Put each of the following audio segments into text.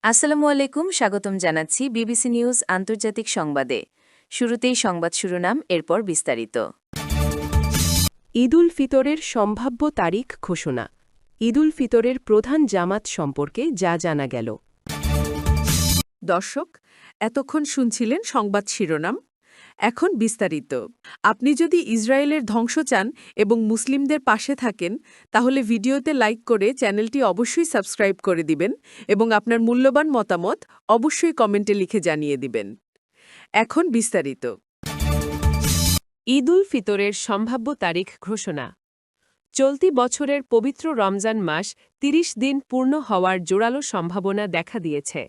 আসসালামু আলাইকুম, স্বাগতম জানাচ্ছি বিবিসি নিউজ আন্তর্জাতিক সংবাদে। শুরুতেই সংবাদ শিরোনাম, এরপর বিস্তারিত। ঈদুল ফিতরের সম্ভাব্য তারিখ ঘোষণা। ঈদুল ফিতরের প্রধান জামাত সম্পর্কে যা জানা গেল। দর্শক, এতক্ষণ শুনছিলেন সংবাদ শিরোনাম। এখন বিস্তারিত। আপনি যদি ইসরায়েলের ধ্বংস চান এবং মুসলিমদের পাশে থাকেন, তাহলে ভিডিওতে লাইক করে চ্যানেলটি অবশ্যই সাবস্ক্রাইব করে দিবেন এবং আপনার মূল্যবান মতামত অবশ্যই কমেন্টে লিখে জানিয়ে দিবেন। এখন বিস্তারিত। ঈদুল ফিতরের সম্ভাব্য তারিখ ঘোষণা। চলতি বছরের পবিত্র রমজান মাস ৩০ দিন পূর্ণ হওয়ার জোরালো সম্ভাবনা দেখা দিয়েছে।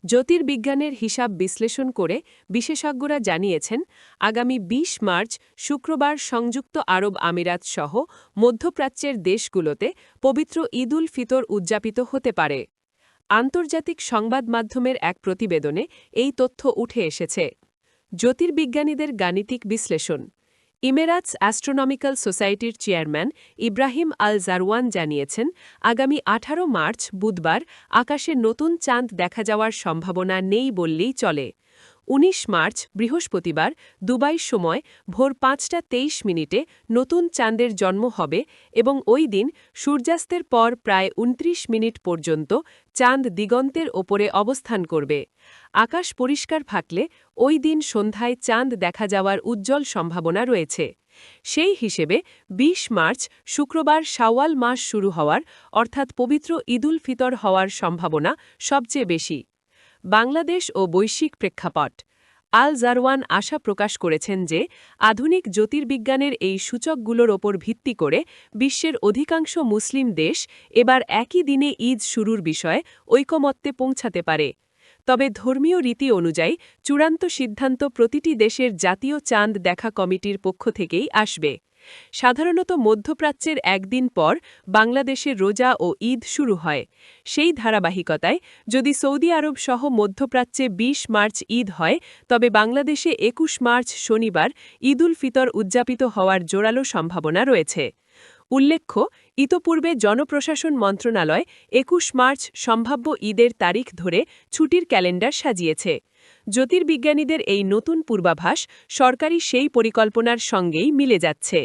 জ্যোতির্বিজ্ঞানের হিসাব বিশ্লেষণ করে বিশেষজ্ঞরা জানিয়েছেন, আগামী ২০ মার্চ শুক্রবার সংযুক্ত আরব আমিরাত সহ মধ্যপ্রাচ্যের দেশগুলোতে পবিত্র ঈদুল ফিতর উদযাপিত হতে পারে। আন্তর্জাতিক সংবাদ মাধ্যমের এক প্রতিবেদনে এই তথ্য উঠে এসেছে। জ্যোতির্বিজ্ঞানীদের গাণিতিক বিশ্লেষণ। ইমেরাতস অ্যাস্ট্রোনমিক্যাল সোসাইটির চেয়ারম্যান ইব্রাহিম আল জারওয়ান জানিয়েছেন, আগামী ১৮ মার্চ বুধবার আকাশে নতুন চাঁদ দেখা যাওয়ার সম্ভাবনা নেই বললেই চলে। ১৯ মার্চ বৃহস্পতিবার দুবাই সময় ভোর ৫টা ২৩ নতুন চাঁদের জন্ম হবে এবং ওই দিন সূর্যাস্তের পর প্রায় ২৯ মিনিট পর্যন্ত চাঁদ দিগন্তের ওপরে অবস্থান করবে। আকাশ পরিষ্কার থাকলে ওই দিন সন্ধ্যায় চাঁদ দেখা যাওয়ার উজ্জ্বল সম্ভাবনা রয়েছে। সেই হিসেবে ২০ মার্চ শুক্রবার শাওয়াল মাস শুরু হওয়ার অর্থাৎ পবিত্র ঈদুল ফিতর হওয়ার সম্ভাবনা সবচেয়ে বেশি। বাংলাদেশ ও বৈশ্বিক প্রেক্ষাপট। আল জারওয়ান আশা প্রকাশ করেছেন যে আধুনিক জ্যোতির্বিজ্ঞানের এই সূচকগুলোর ওপর ভিত্তি করে বিশ্বের অধিকাংশ মুসলিম দেশ এবার একই দিনে ঈদ শুরুর বিষয়ে ঐকমত্যে পৌঁছাতে পারে। তবে ধর্মীয় রীতি অনুযায়ী চূড়ান্ত সিদ্ধান্ত প্রতিটি দেশের জাতীয় চাঁদ দেখা কমিটির পক্ষ থেকেই আসবে। সাধারণত মধ্যপ্রাচ্যের একদিন পর বাংলাদেশের রোজা ও ঈদ শুরু হয়। সেই ধারাবাহিকতায় যদি সৌদি আরব সহ মধ্যপ্রাচ্যে ২০ মার্চ ঈদ হয়, তবে বাংলাদেশে ২১ মার্চ শনিবার ঈদুল ফিতর উদযাপিত হওয়ার জোরালো সম্ভাবনা রয়েছে। উল্লেখ্য, ইতোপূর্বে জনপ্রশাসন মন্ত্রণালয় ২১ মার্চ সম্ভাব্য ঈদের তারিখ ধরে ছুটির ক্যালেন্ডার সাজিয়েছে। জ্যোতির্বিজ্ঞানীদের এই নতুন পূর্বাভাস সরকারি সেই পরিকল্পনার সঙ্গেই মিলে যাচ্ছে।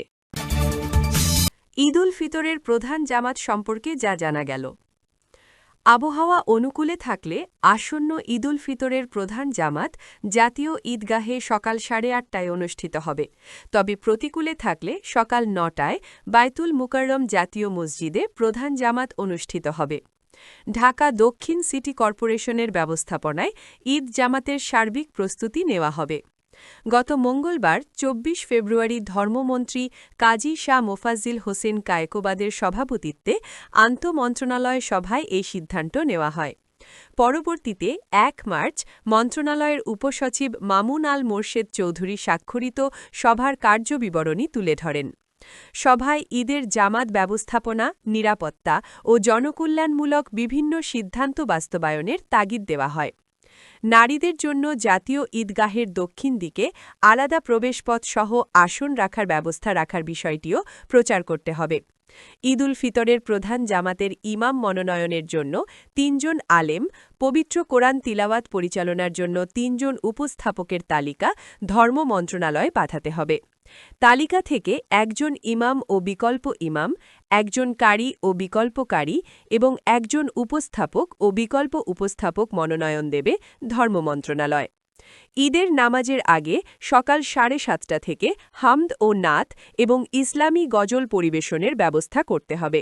ঈদুল ফিতরের প্রধান জামাত সম্পর্কে যা জানা গেল। আবহাওয়া অনুকূলে থাকলে আসন্ন ঈদুল ফিতরের প্রধান জামাত জাতীয় ঈদগাহে সকাল ৮:৩০টায় অনুষ্ঠিত হবে। তবে প্রতিকূলে থাকলে সকাল ৯টায় বায়তুল মুকাররম জাতীয় মসজিদে প্রধান জামাত অনুষ্ঠিত হবে। ঢাকা দক্ষিণ সিটি কর্পোরেশনের ব্যবস্থাপনায় ঈদ জামাতের সার্বিক প্রস্তুতি নেওয়া হবে। গত মঙ্গলবার ২৪ ফেব্রুয়ারি ধর্মমন্ত্রী কাজী শাহ মোফাজ্জিল হোসেন কায়কোবাদের সভাপতিত্বে আন্তঃমন্ত্রণালয় সভায় এই সিদ্ধান্ত নেওয়া হয়। পরবর্তীতে ১ মার্চ মন্ত্রণালয়ের উপসচিব মামুন আল মোর্শেদ চৌধুরী স্বাক্ষরিত সভার কার্যবিবরণী তুলে ধরেন। সভায় ঈদের জামাত ব্যবস্থাপনা, নিরাপত্তা ও জনকল্যাণমূলক বিভিন্ন সিদ্ধান্ত বাস্তবায়নের তাগিদ দেওয়া হয়। নারীদের জন্য জাতীয় ঈদগাহের দক্ষিণ দিকে আলাদা প্রবেশপথ সহ আসন রাখার ব্যবস্থা রাখার বিষয়টিও প্রচার করতে হবে। ঈদুল ফিতরের প্রধান জামাতের ইমাম মনোনয়নের জন্য ৩ জন আলেম, পবিত্র কোরআন তিলাওয়াত পরিচালনার জন্য ৩ জন উপস্থাপকের তালিকা ধর্ম মন্ত্রণালয়ে পাঠাতে হবে। তালিকা থেকে একজন ইমাম ও বিকল্প ইমাম, একজন কারি ও বিকল্প কারি এবং একজন উপস্থাপক ও বিকল্প উপস্থাপক মনোনয়ন দেবে ধর্ম মন্ত্রণালয়। ঈদের নামাজের আগে সকাল ৭:৩০টা থেকে হামদ ও নাত এবং ইসলামী গজল পরিবেশনের ব্যবস্থা করতে হবে।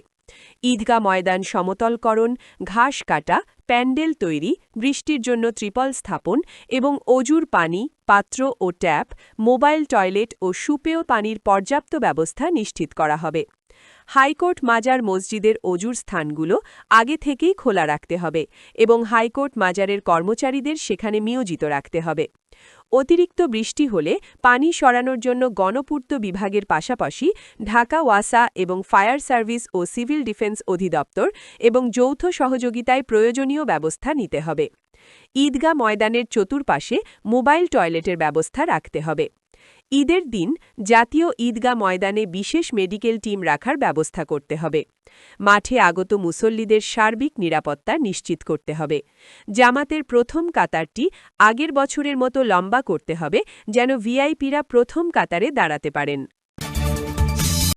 ঈদগাহ ময়দান সমতলকরণ, ঘাস কাটা, প্যান্ডেল তৈরি, বৃষ্টির জন্য ত্রিপল স্থাপন এবং অজুর পানি, পাত্র ও ট্যাপ, মোবাইল টয়লেট ও সুপেয় পানির পর্যাপ্ত ব্যবস্থা নিশ্চিত করা হবে। হাইকোর্ট মাজার মসজিদের অজুর স্থানগুলো আগে থেকেই খোলা রাখতে হবে এবং হাইকোর্ট মাজারের কর্মচারীদের সেখানে নিয়োজিত রাখতে হবে। অতিরিক্ত বৃষ্টি হলে পানি সরানোর জন্য গণপূর্ত বিভাগের পাশাপাশি ঢাকা ওয়াসা এবং ফায়ার সার্ভিস ও সিভিল ডিফেন্স অধিদপ্তর এবং যৌথ সহযোগিতায় প্রয়োজনীয় ব্যবস্থা নিতে হবে। ঈদগাহ ময়দানের চতুর্পাশে মোবাইল টয়লেটের ব্যবস্থা রাখতে হবে। ঈদের দিন জাতীয় ঈদগাহ ময়দানে বিশেষ মেডিকেল টিম রাখার ব্যবস্থা করতে হবে। মাঠে আগত মুসল্লিদের সার্বিক নিরাপত্তা নিশ্চিত করতে হবে। জামাতের প্রথম কাতারটি আগের বছরের মতো লম্বা করতে হবে, যেন ভিআইপিরা প্রথম কাতারে দাঁড়াতে পারেন।